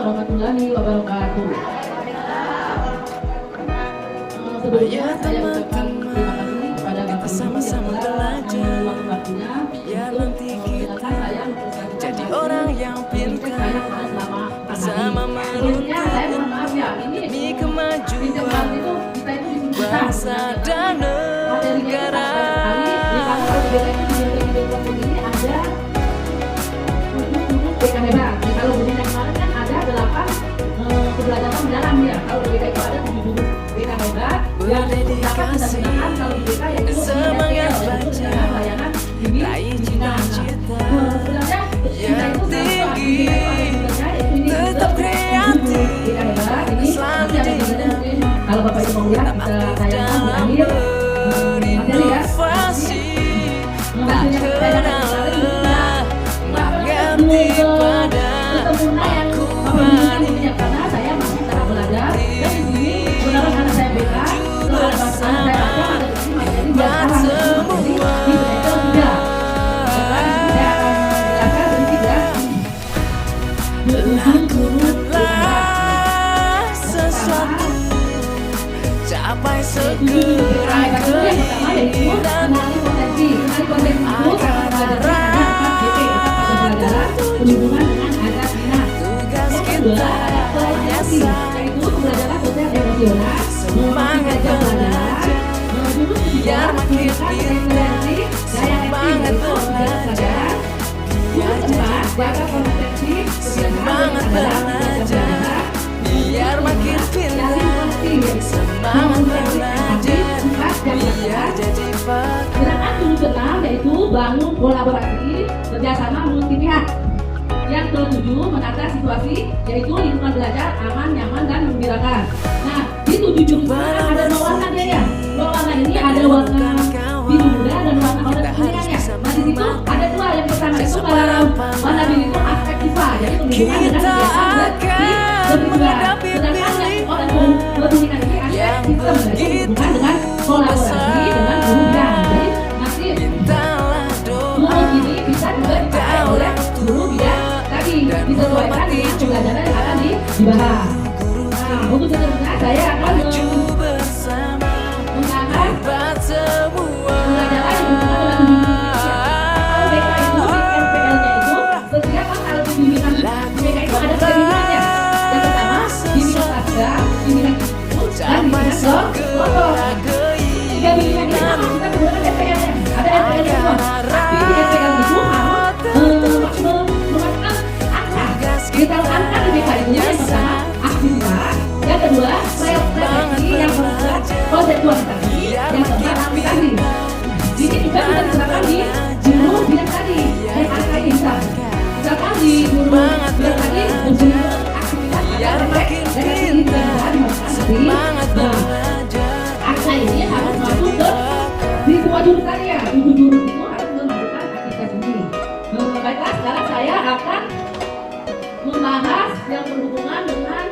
warahmatullahi wabarakatuh. Sebelumnya saya ucapkan terima kasih kepada Bapak Ibu yang telah meluangkan waktunya untuk mendengarkan saya jadi orang yang pintar bersama sebelumnya saya mohon maaf ya, ini demi pinjam maaf itu kita itu disuruh bangsa dan negara. Ini ada BK hebat. Kalau begini yang kemarin kan ada 8 pembelajaran mendalam ya. Kalau di BK itu ada 7 guru BK hebat yang dapat kita gunakan kalau di BK yaitu Semangat baca, layanan ini raih cita-cita sebenarnya yang tinggi, tetap kreatif, BK hebat ini selalu nanti ada dinamis. kalau Bapak Ibu mau lihat bisa tayangkan di akhir materi ya. Tak kenal lelah mengerti pada aku karena saya masih cara belajar dan di sini benar-benar anak saya BK kalau ada bahasa saya baca ada di sini materi biar sekarang di belajar tidak saya akan jelaskan sedikit ya. Lakukanlah sesuatu, capai segera keinginan berhubungan dengan adat minat. tugas Yang kedua kita ada toleransi, yaitu pembelajaran sosial emosional, semangat belajar biar makin pintar, semangat belajar biar jadi jaga kompetensi, semangat belajar biar makin pintar, semangat belajar biar jadi pakar. Sedangkan guru keenam yaitu bangun kolaborasi kerjasama multi pihak. Yang ketujuh menata situasi yaitu lingkungan belajar aman, nyaman dan menggembirakan. Nah di 7 jurusan ada 2 warna dia ya. 2 warna ini ada warna biru muda dan warna oranye kuningannya. Nah di situ ada 2. Yang pertama itu kalau warna biru itu aspek IPA yaitu hubungan dengan kegiatan berarti sedangkan yang oranye kuningan ini aspek sistem yaitu hubungan dengan kolaborasi dengan guru bidang. Jadi nanti guru ini bisa juga dipakai oleh guru bidang tadi disesuaikan dengan pembelajaran yang akan dibahas. Nah untuk seterusnya saya akan mengangkat pembelajaran yang berhubungan dengan kalau BK itu di NPL-nya itu setiap hal bimbingan BK itu ada 3 bimbingannya. Yang pertama bimbingan pasca, bimbingan itu dan bimbingan kelompok. 3 bimbingan ini harus kita menggunakan NPL-nya. Ada NPL-nya semua. Tapi di NPL itu harus menggunakan angka. Kita angka di BK itu yang pertama aktivitas, yang kedua refleksi, yang ketiga konseptualisasi, yang keempat aplikasi. Ini juga bisa digunakan di guru bidang tadi. Angka ini misalkan di guru bidang tadi guru aktivitas ada refleksi dan ini juga bisa dimasukkan di angka ini harus masuk ke di semua jurus tadi ya. 7 jurus itu harus memasukkan aktivitas ini. Baiklah sekarang saya akan membahas yang berhubungan dengan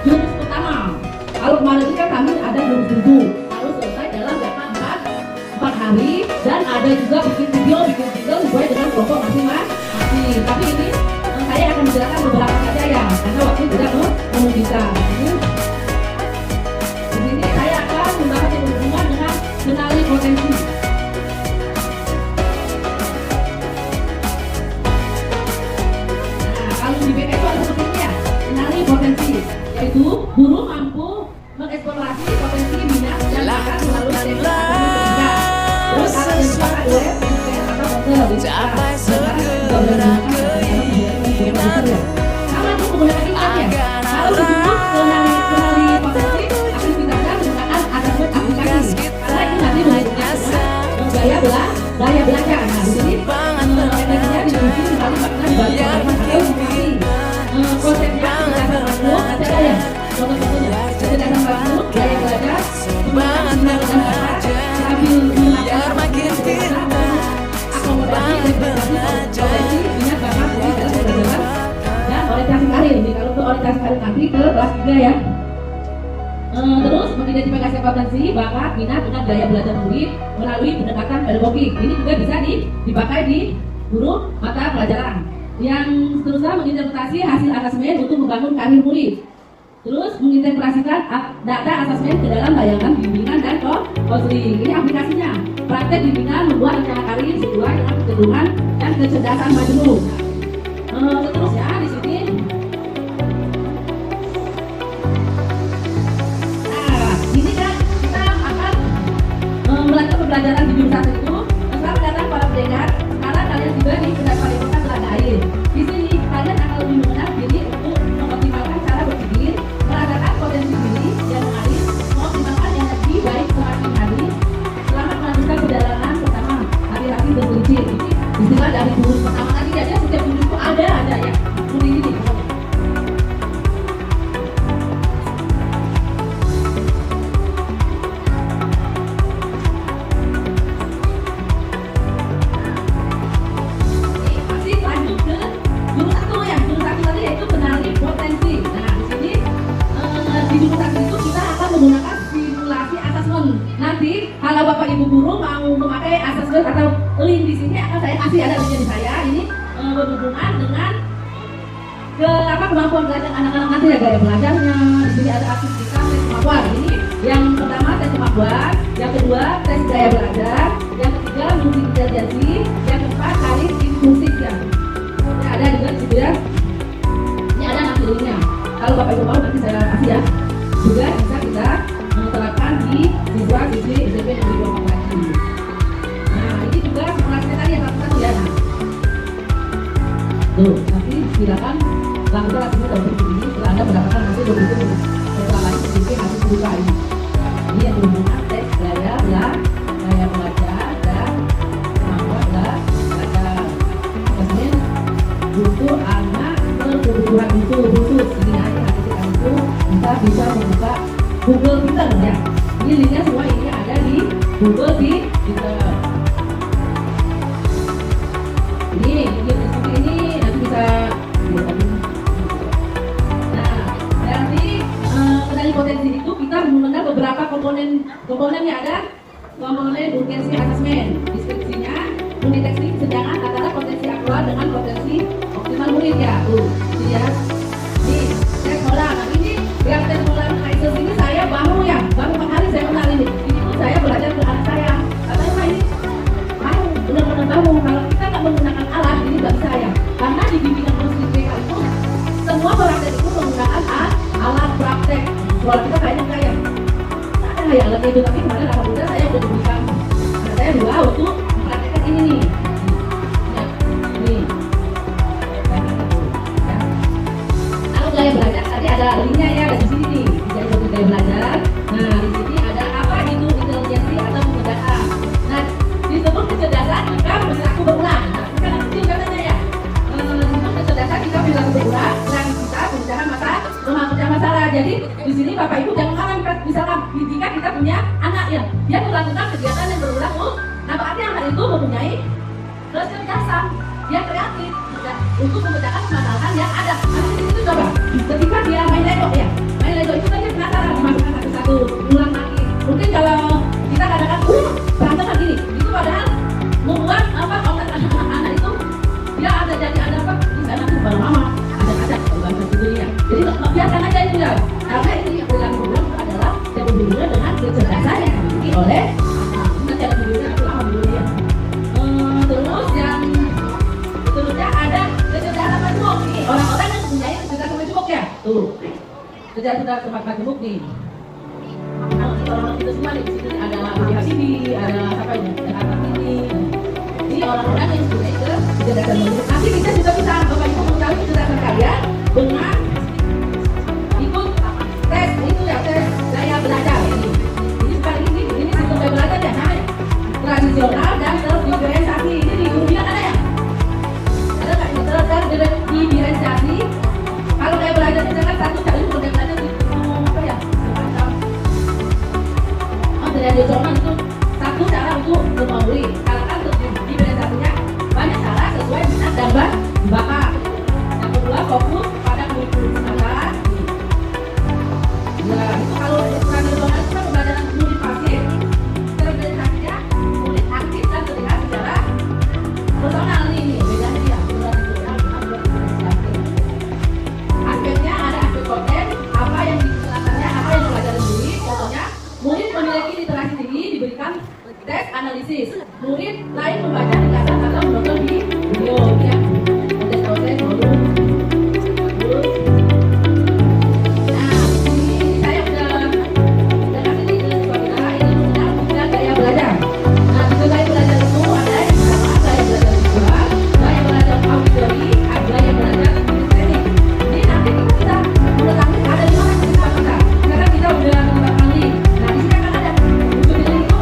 jurus pertama. Kalau kemarin ini kan kami ada jurus duduk harus selesai dalam jangka 4 hari dan ada juga bikin video sesuai dengan kelompok masing-masing. Tapi ini saya akan menjelaskan beberapa saja ya karena waktu tidak memungkinkan. Di sini saya akan membahas yang berhubungan dengan kenali potensi. Kalau di BK itu ada sepertinya kenali potensi, yaitu guru mampu mengeksplorasi potensi minat dan bakat melalui teknik pendidikan. Terus ada yang juga ada web, atau hotel, Capai segera keinginan sama itu menggunakan internetnya. Kalau disebut kenali potensi, aktivitasnya menggunakan asesmen aplikasi. Karena ini nanti menggunakan gaya belajar. Nah di sini tekniknya diuji sekali makna dibantu konsepnya berdasarkan waktu, nanti ada ya contoh-contohnya berdasarkan waktu, gaya belajar, semangat belajar biar makin pintar, akomodasi dan potensi minat bakat dalam pembelajaran dan orientasi karir. Jadi kalau ke orientasi karir nanti ke kelas 3 ya. Terus mengidentifikasi potensi, bakat, minat dengan gaya belajar murid melalui pendekatan pedagogik. Ini juga bisa dipakai di guru mata pelajaran. Yang seterusnya menginterpretasi hasil asesmen untuk membangun karir murid. Terus mengintegrasikan data asesmen ke dalam bayangan bimbingan dan konseling. Ini aplikasinya. Praktek bimbingan membuat rencana karir sesuai dengan kecenderungan dan kecerdasan majnun. Seterusnya di sini. Nah, ini kan kita akan melanjutkan pembelajaran di jurusan itu. Selamat datang para pendengar. Karena kalian juga di Padepokan Telaga Air. Di sini kalian akan lebih mengenal diri untuk mengoptimalkan cara berpikir, merasakan potensi diri yang mengalir, mengoptimalkan energi baik semakin hari. Selamat melanjutkan perjalanan pertama. Hati-hati berkelinci. Istilah dari turun pertama tadi aja setiap turun itu ada aja ya. Turun ini nih. Menggunakan simulasi asesmen. Nanti kalau Bapak Ibu guru mau memakai asesmen atau link di sini akan saya kasih, ada linknya di saya. Ini berhubungan dengan kemampuan belajar anak-anak nanti ya, gaya belajarnya. Di sini ada aktivitas tes kemampuan. Ini yang pertama tes kemampuan, yang kedua tes gaya belajar, yang ketiga multi intelijensi, yang keempat karir inklusif ya. Ini ada juga di situ ya. Ini ada nanti linknya. Kalau Bapak Ibu mau nanti saya kasih ya. Juga bisa kita menerapkan di siswa-siswi SMP yang di bawah lagi. Nah, ini juga simulasinya tadi yang satu-satu ya. Tuh, nanti silakan lakukan hasil dalam bentuk ini setelah Anda mendapatkan hasil bentuk setelah lain sedikit hasil berupa ini. Ini yang berhubungan tes gaya belajar dan kemampuan belajar. Asesmen untuk anak berkebutuhan khusus. Ini aja kita bisa membuka Google Finder ya. Ini linknya semua ini ada di Google Finder. Ini seperti ini nanti bisa. Nah, dari mengenai potensi itu kita mengenal beberapa komponennya. Ada komponen urgensi asesmen, deskripsinya mendeteksi kesenjangan antara potensi aktual dengan potensi optimal murid ya. Ini ya. Nih, tes moral. Nah, ini yang tes moral ISIS ini saya baru 4 hari saya kenal ini. Ini pun saya belajar ke anak saya. Katanya Pak, ini mau benar-benar tahu kalau kita nggak menggunakan alat ini nggak bisa ya. Karena di bimbingan konseling BK itu semua praktek itu menggunakan alat praktek. Soal kita kayaknya kayak ada ya alatnya itu, tapi kemarin alhamdulillah saya udah diberikan. Nah, saya juga untuk mempraktekkan ini nih. Nih. Gaya belajar tadi ada linknya ya, ada di sini nih. Gaya belajar. Nah, di sini ada apa itu intelijensi atau kecerdasan. Nah, disebut kecerdasan jika perilaku berulang. Nah, kan kecil katanya ya. Disebut kecerdasan jika perilaku berulang dan kita memecahkan masalah. Jadi di sini Bapak Ibu jangan ngalamin misalkan jika kita punya anak ya, dia melakukan kegiatan yang berulang. Nah, berarti anak itu mempunyai kecerdasan, dia kreatif untuk memecahkan permasalahan yang ada. Nanti di situ coba, ketika dia main Lego ya, main Lego itu kan dia penasaran memasukkan satu-satu, ulang lagi. Mungkin kalau kita katakan, berantem gini, itu padahal membuat otak anak itu dia ada jadi ada apa? Bisa nanti baru mama, ada bahasa dunia. Jadi biarkan aja itu ya, karena ini yang ulang adalah yang berhubungan dengan kecerdasan yang dimiliki oleh kita cara berhubungan itu alhamdulillah. Terus yang seterusnya ada kecerdasan majemuk nih, orang-orang yang punya kecerdasan majemuk ya. Tuh, kecerdasan majemuk nih. Orang-orang itu semua nih, di sini ada Budi Habibie, ada apa ini, ada apa ini. Ini orang-orang yang punya kecerdasan majemuk. Nanti kita juga bisa Bapak Ibu mengetahui kecerdasan kalian dengan ikut tes itu ya, tes gaya belajar ini. Ini sekarang ini sistem gaya belajar ya, namanya tradisional dan terdiferensiasi. Ini di Urubian ada ya? Diferensiasi. Kalau kayak belajar misalkan satu cari model belajar di apa ya semacam tradisional itu satu cara untuk memahami. Kalau kan diferensiasinya banyak cara sesuai minat dan bakat. Yang kedua fokus pada kurikulum sekolah. Ya itu kalau tradisional itu kan pembelajaran murid pasif, diferensiasinya murid aktif tes analisis. Murid lain membaca di catat atau menonton di video ya. Proses baru. Nah, ini saya udah kasih di saudara ini udah gaya belajar. Nah, di gaya belajar itu ada yang pertama gaya belajar visual, gaya belajar auditori, gaya belajar listening. Ini nanti kita bisa menetapkan ada 5 kehidupan kita. Sekarang kita udah menetapkan link. Nah, di sini akan ada untuk pilih itu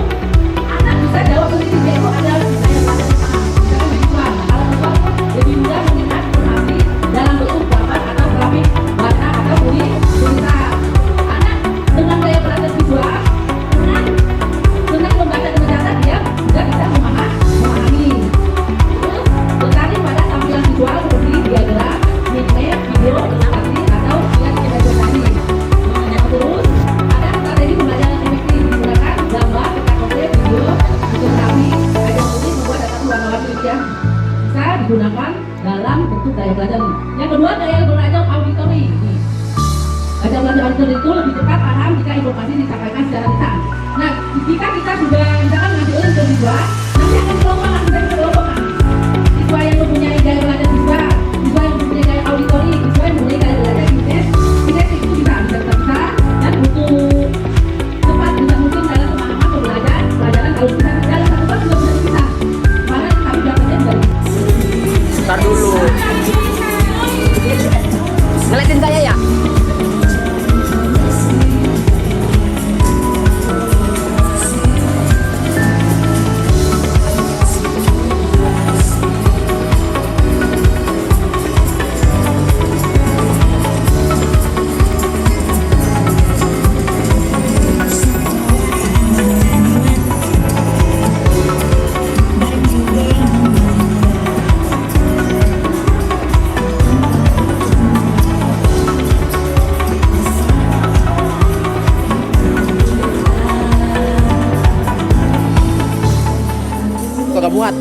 anak bisa jawab sendiri yaitu ada gaya belajar di sana. Misalkan visual. Kalau visual lebih mudah mengingat informasi dalam bentuk gambar atau grafik, warna atau tulisan. Anak dengan gaya belajar visual dengan membaca dan mencatat dia sudah bisa memahami. Terus bertani pada tampilan visual seperti diagram, minimap, video, ilustrasi atau yang kita tadi. Terus ada strategi pembelajaran efektif menggunakan gambar, peta konsep, video, ilustrasi, ajang tulis membuat data warna-warni ya. Bisa digunakan dalam bentuk gaya belajar. Yang kedua gaya belajar auditori. Gaya belajar auditori itu lebih cepat paham jika informasi disampaikan secara lisan. Nah, jika kita sudah misalkan ngasih link ke siswa, nanti akan kelompokan, sudah kelompokan. Siswa yang mempunyai gaya belajar siswa, siswa yang mempunyai gaya auditori, siswa yang mempunyai gaya belajar kinesis itu bisa dan untuk cepat bisa mungkin dalam pemahaman pelajaran kalau bisa dalam satu kelas juga bisa. Karena kami dapatnya dari Ntar dulu. Ngeliatin saya ya? Kagak muat.